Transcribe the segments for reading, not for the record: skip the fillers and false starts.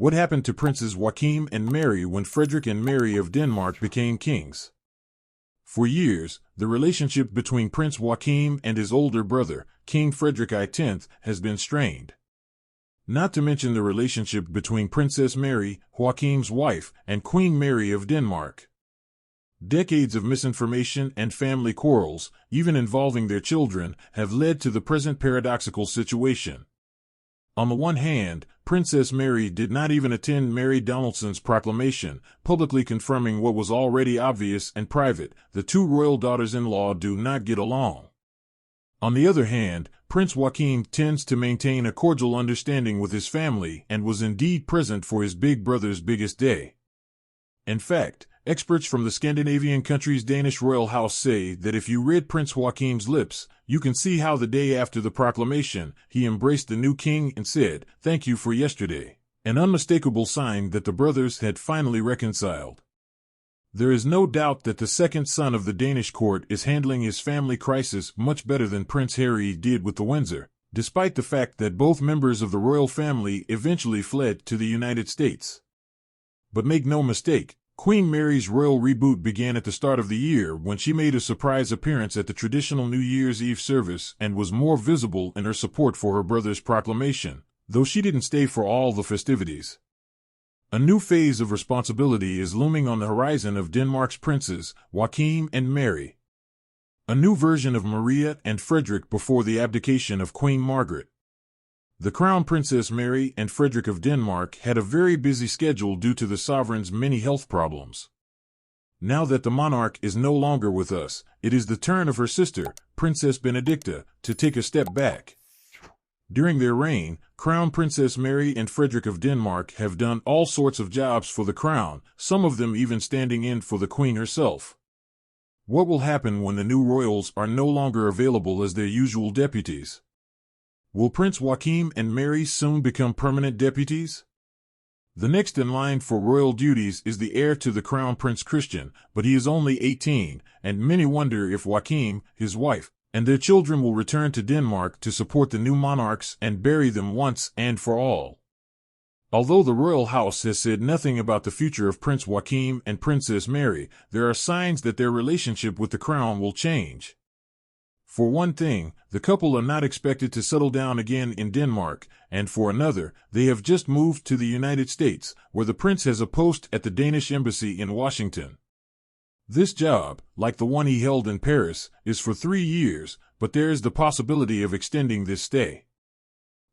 What happened to Princes Joachim and Mary when Frederick and Mary of Denmark became kings? For years, the relationship between Prince Joachim and his older brother, King Frederick I, has been strained. Not to mention the relationship between Princess Mary, Joachim's wife, and Queen Mary of Denmark. Decades of misinformation and family quarrels, even involving their children, have led to the present paradoxical situation. On the one hand, Princess Mary did not even attend Mary Donaldson's proclamation, publicly confirming what was already obvious and private: the two royal daughters-in-law do not get along. On the other hand, Prince Joachim tends to maintain a cordial understanding with his family and was indeed present for his big brother's biggest day. In fact, experts from the Scandinavian country's Danish Royal House say that if you read Prince Joachim's lips, you can see how the day after the proclamation, he embraced the new king and said, "Thank you for yesterday," an unmistakable sign that the brothers had finally reconciled. There is no doubt that the second son of the Danish court is handling his family crisis much better than Prince Harry did with the Windsor, despite the fact that both members of the royal family eventually fled to the United States. But make no mistake, Queen Mary's royal reboot began at the start of the year when she made a surprise appearance at the traditional New Year's Eve service and was more visible in her support for her brother's proclamation, though she didn't stay for all the festivities. A new phase of responsibility is looming on the horizon of Denmark's princes, Joachim and Mary. A new version of Maria and Frederick before the abdication of Queen Margaret. The Crown Princess Mary and Frederick of Denmark had a very busy schedule due to the sovereign's many health problems. Now that the monarch is no longer with us, it is the turn of her sister, Princess Benedicta, to take a step back. During their reign, Crown Princess Mary and Frederick of Denmark have done all sorts of jobs for the crown, some of them even standing in for the Queen herself. What will happen when the new royals are no longer available as their usual deputies? Will Prince Joachim and Mary soon become permanent deputies? The next in line for royal duties is the heir to the crown, Prince Christian, but he is only 18, and many wonder if Joachim, his wife, and their children will return to Denmark to support the new monarchs and bury them once and for all. Although the royal house has said nothing about the future of Prince Joachim and Princess Mary, there are signs that their relationship with the crown will change. For one thing, the couple are not expected to settle down again in Denmark, and for another, they have just moved to the United States, where the prince has a post at the Danish embassy in Washington. This job, like the one he held in Paris, is for 3 years, but there is the possibility of extending this stay.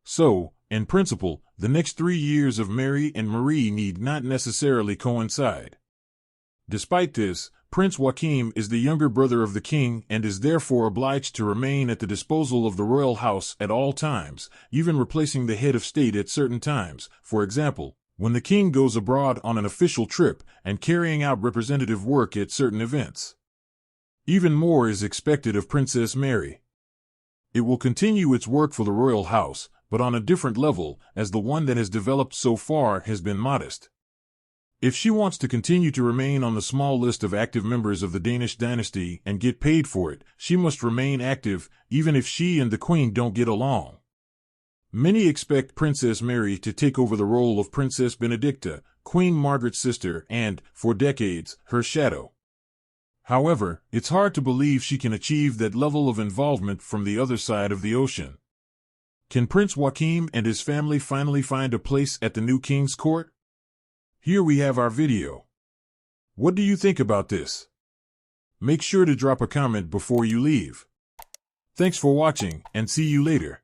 So, in principle, the next 3 years of Mary and Marie need not necessarily coincide. Despite this, Prince Joachim is the younger brother of the king and is therefore obliged to remain at the disposal of the royal house at all times, even replacing the head of state at certain times, for example, when the king goes abroad on an official trip and carrying out representative work at certain events. Even more is expected of Princess Mary. It will continue its work for the royal house, but on a different level, as the one that has developed so far has been modest. If she wants to continue to remain on the small list of active members of the Danish dynasty and get paid for it, she must remain active, even if she and the Queen don't get along. Many expect Princess Mary to take over the role of Princess Benedicta, Queen Margaret's sister and, for decades, her shadow. However, it's hard to believe she can achieve that level of involvement from the other side of the ocean. Can Prince Joachim and his family finally find a place at the new king's court? Here we have our video. What do you think about this? Make sure to drop a comment before you leave. Thanks for watching, and see you later.